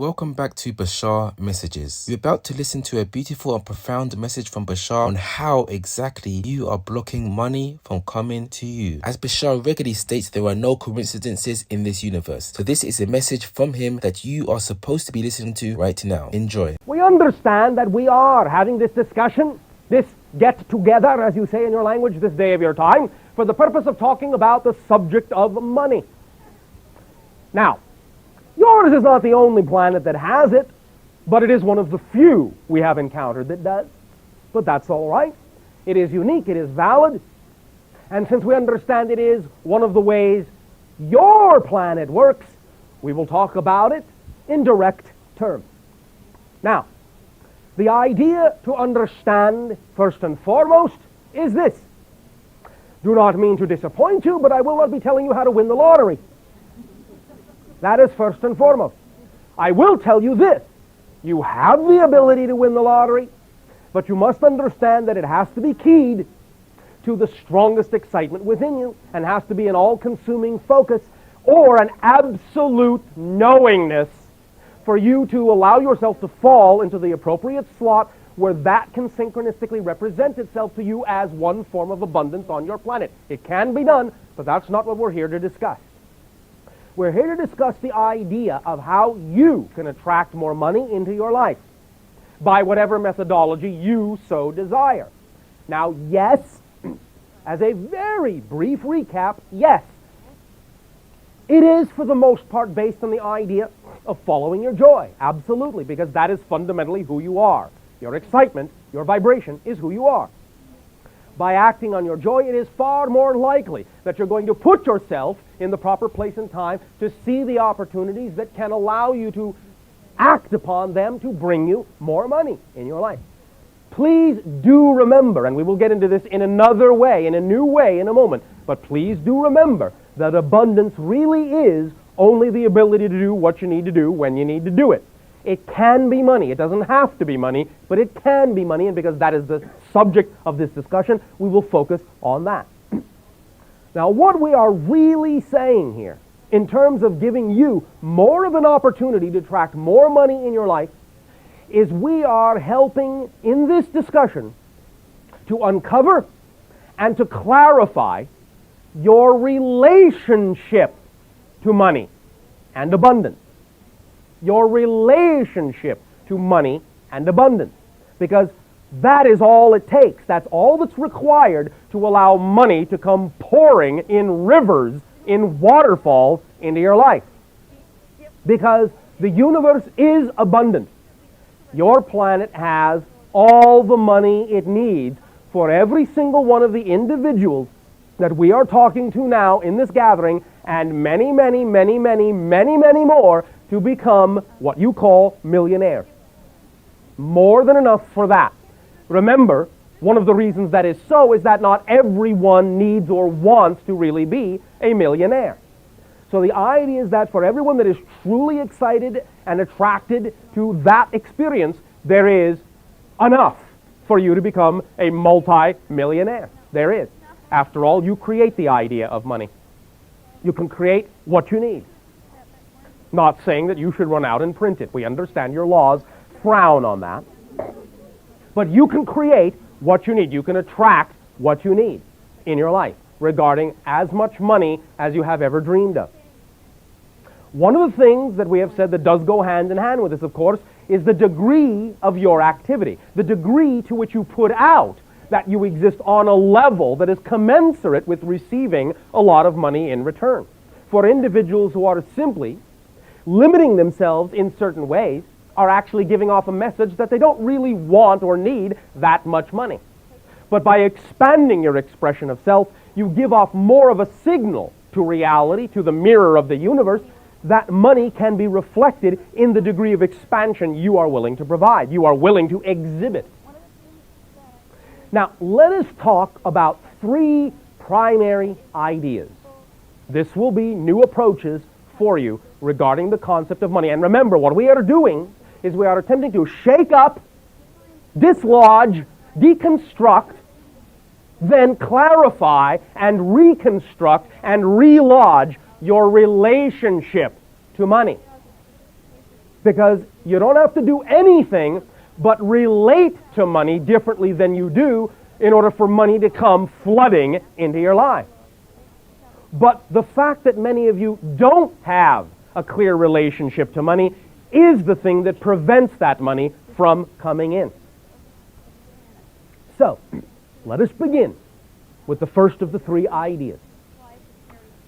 Welcome back to Bashar Messages. You're about to listen to a beautiful and profound message from Bashar on how exactly you are blocking money from coming to you. As Bashar regularly states, there are no coincidences in this universe. So this is a message from him that you are supposed to be listening to right now. Enjoy. We understand that we are having this discussion, this get-together, as you say in your language, this day of your time, for the purpose of talking about the subject of money. Now, yours is not the only planet that has it, but it is one of the few we have encountered that does. But that's all right. It is unique, it is valid, and since we understand it is one of the ways your planet works, we will talk about it in direct terms. Now, the idea to understand, first and foremost, is this. Do not mean to disappoint you, but I will not be telling you how to win the lottery. That is first and foremost. I will tell you this. You have the ability to win the lottery, but you must understand that it has to be keyed to the strongest excitement within you and has to be an all-consuming focus or an absolute knowingness for you to allow yourself to fall into the appropriate slot where that can synchronistically represent itself to you as one form of abundance on your planet. It can be done, but that's not what we're here to discuss. We're here to discuss the idea of how you can attract more money into your life by whatever methodology you so desire. Now, yes, as a very brief recap, yes, it is for the most part based on the idea of following your joy. Absolutely, because that is fundamentally who you are. Your excitement, your vibration is who you are. By acting on your joy, it is far more likely that you're going to put yourself in the proper place and time to see the opportunities that can allow you to act upon them to bring you more money in your life. Please do remember, and we will get into this in another way, in a new way in a moment, but please do remember that abundance really is only the ability to do what you need to do when you need to do it. It can be money. It doesn't have to be money, but it can be money, and because that is the subject of this discussion, we will focus on that. Now, what we are really saying here, in terms of giving you more of an opportunity to attract more money in your life, is we are helping in this discussion to uncover and to clarify your relationship to money and abundance. Your relationship to money and abundance. Because that is all it takes. That's all that's required to allow money to come pouring in rivers, in waterfalls into your life. Because the universe is abundant. Your planet has all the money it needs for every single one of the individuals that we are talking to now in this gathering, and many, many, many, many, many, many more to become what you call millionaires. More than enough for that. Remember, one of the reasons that is so is that not everyone needs or wants to really be a millionaire. So the idea is that for everyone that is truly excited and attracted to that experience, there is enough for you to become a multi-millionaire. There is. After all, you create the idea of money. You can create what you need. Not saying that you should run out and print it. We understand your laws frown on that. But you can create what you need. You can attract what you need in your life regarding as much money as you have ever dreamed of. One of the things that we have said that does go hand in hand with this, of course, is the degree of your activity. The degree to which you put out that you exist on a level that is commensurate with receiving a lot of money in return. For individuals who are simply limiting themselves in certain ways are actually giving off a message that they don't really want or need that much money. But by expanding your expression of self, you give off more of a signal to reality, to the mirror of the universe, that money can be reflected in the degree of expansion you are willing to provide, you are willing to exhibit. Now, let us talk about three primary ideas. This will be new approaches for you regarding the concept of money. And remember, what we are doing is we are attempting to shake up, dislodge, deconstruct, then clarify and reconstruct and relodge your relationship to money. because you don't have to do anything but relate to money differently than you do in order for money to come flooding into your life. But the fact that many of you don't have a clear relationship to money is the thing that prevents that money from coming in. So, let us begin with the first of the three ideas.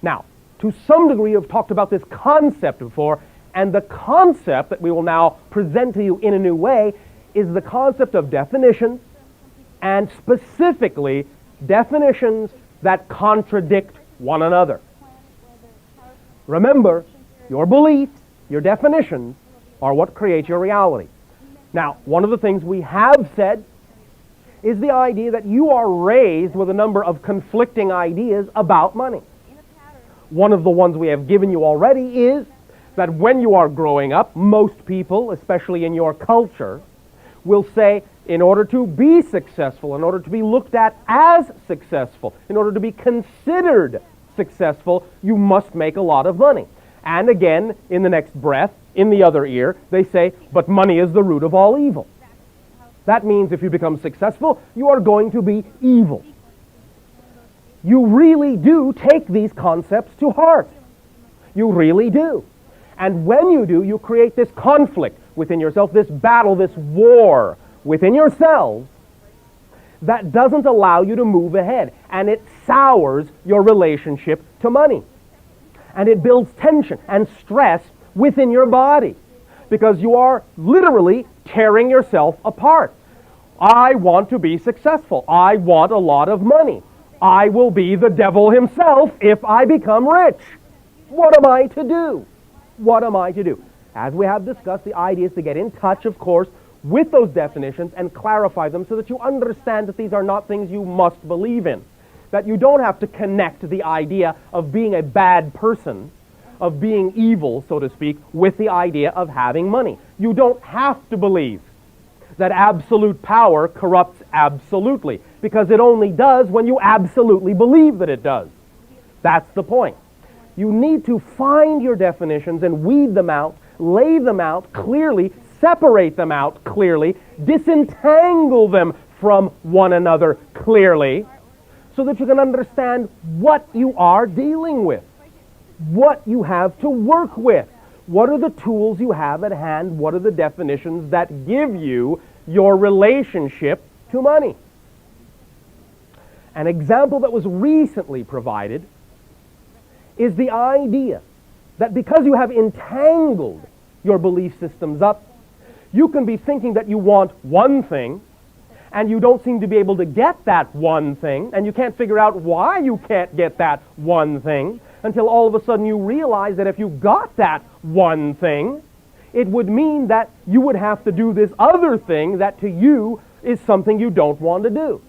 Now, to some degree, I've talked about this concept before, and the concept that we will now present to you in a new way is the concept of definitions, and specifically definitions that contradict one another. Remember, your beliefs, your definitions, are what create your reality. Now, one of the things we have said is the idea that you are raised with a number of conflicting ideas about money. One of the ones we have given you already is that when you are growing up, most people, especially in your culture, will say, in order to be successful, in order to be looked at as successful, in order to be considered successful, you must make a lot of money. And again, in the next breath, in the other ear, they say, but money is the root of all evil. That means if you become successful, you are going to be evil. You really do take these concepts to heart. You really do. And when you do, you create this conflict within yourself, this battle, this war within yourselves that doesn't allow you to move ahead. And it sours your relationship to money. And it builds tension and stress within your body because you are literally tearing yourself apart. I want to be successful. I want a lot of money. I will be the devil himself if I become rich. What am I to do? What am I to do? As we have discussed, the idea is to get in touch, of course, with those definitions and clarify them so that you understand that these are not things you must believe in. That you don't have to connect the idea of being a bad person, of being evil, so to speak, with the idea of having money. You don't have to believe that absolute power corrupts absolutely, because it only does when you absolutely believe that it does. That's the point. You need to find your definitions and weed them out, lay them out clearly, separate them out clearly, disentangle them from one another clearly, so that you can understand what you are dealing with, what you have to work with. What are the tools you have at hand? What are the definitions that give you your relationship to money? An example that was recently provided is the idea that because you have entangled your belief systems up, you can be thinking that you want one thing, and you don't seem to be able to get that one thing, and you can't figure out why you can't get that one thing, until all of a sudden you realize that if you got that one thing, it would mean that you would have to do this other thing that to you is something you don't want to do.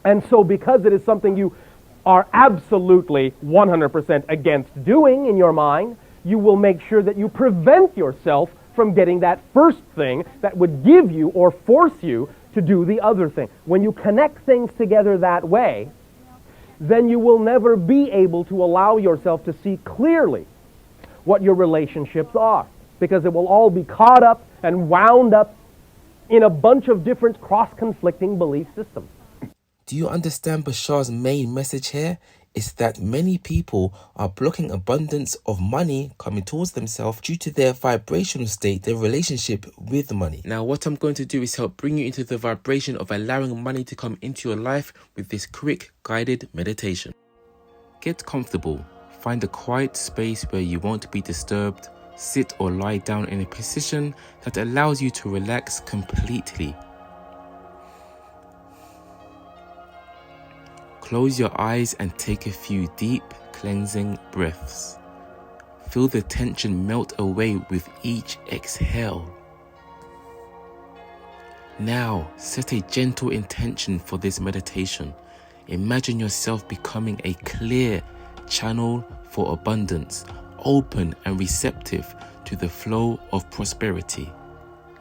And so because it is something you are absolutely 100% against doing in your mind, you will make sure that you prevent yourself from getting that first thing that would give you or force you to do the other thing. When you connect things together that way, then you will never be able to allow yourself to see clearly what your relationships are, because it will all be caught up and wound up in a bunch of different cross-conflicting belief systems. Do you understand Bashar's main message here? Is that many people are blocking abundance of money coming towards themselves due to their vibrational state, their relationship with money. Now, what I'm going to do is help bring you into the vibration of allowing money to come into your life with this quick guided meditation. Get comfortable. Find a quiet space where you won't be disturbed. Sit or lie down in a position that allows you to relax completely. Close your eyes and take a few deep, cleansing breaths. Feel the tension melt away with each exhale. Now, set a gentle intention for this meditation. Imagine yourself becoming a clear channel for abundance, open and receptive to the flow of prosperity.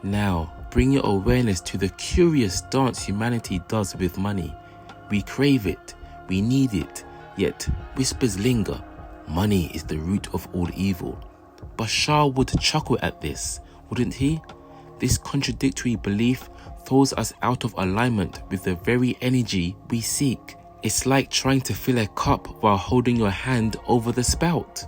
Now, bring your awareness to the curious dance humanity does with money. We crave it. We need it, yet whispers linger. Money is the root of all evil. Bashar would chuckle at this. wouldn't he? This contradictory belief throws us out of alignment with the very energy we seek. It's like trying to fill a cup while holding your hand over the spout.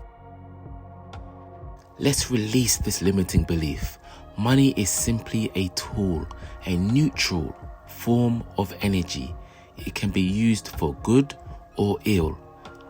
Let's release this limiting belief. Money is simply a tool, a neutral form of energy. It can be used for good or ill,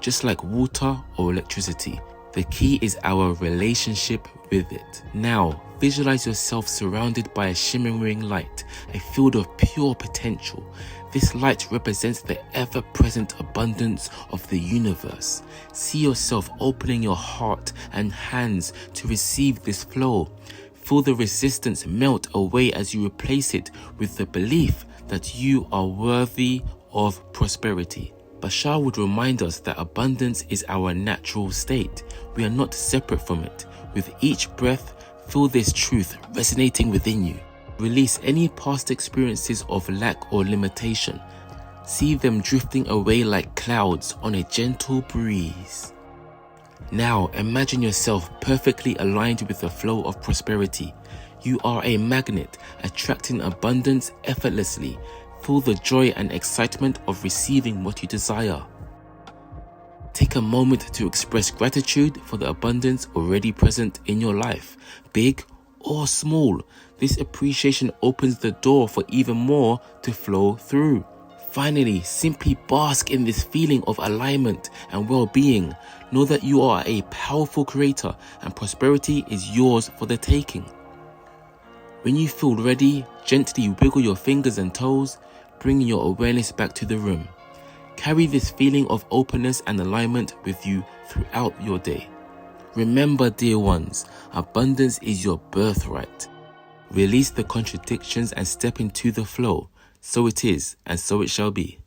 just like water or electricity. The key is our relationship with it. Now, visualize yourself surrounded by a shimmering light, a field of pure potential. This light represents the ever-present abundance of the universe. See yourself opening your heart and hands to receive this flow. Feel the resistance melt away as you replace it with the belief that you are worthy of prosperity. Bashar would remind us that abundance is our natural state. We are not separate from it. With each breath, feel this truth resonating within you. Release any past experiences of lack or limitation. See them drifting away like clouds on a gentle breeze. Now imagine yourself perfectly aligned with the flow of prosperity. You are a magnet, attracting abundance effortlessly. Feel the joy and excitement of receiving what you desire. Take a moment to express gratitude for the abundance already present in your life, big or small. This appreciation opens the door for even more to flow through. Finally, simply bask in this feeling of alignment and well-being. Know that you are a powerful creator and prosperity is yours for the taking. When you feel ready, gently wiggle your fingers and toes, bringing your awareness back to the room. Carry this feeling of openness and alignment with you throughout your day. Remember, dear ones, abundance is your birthright. Release the contradictions and step into the flow. So it is, and so it shall be.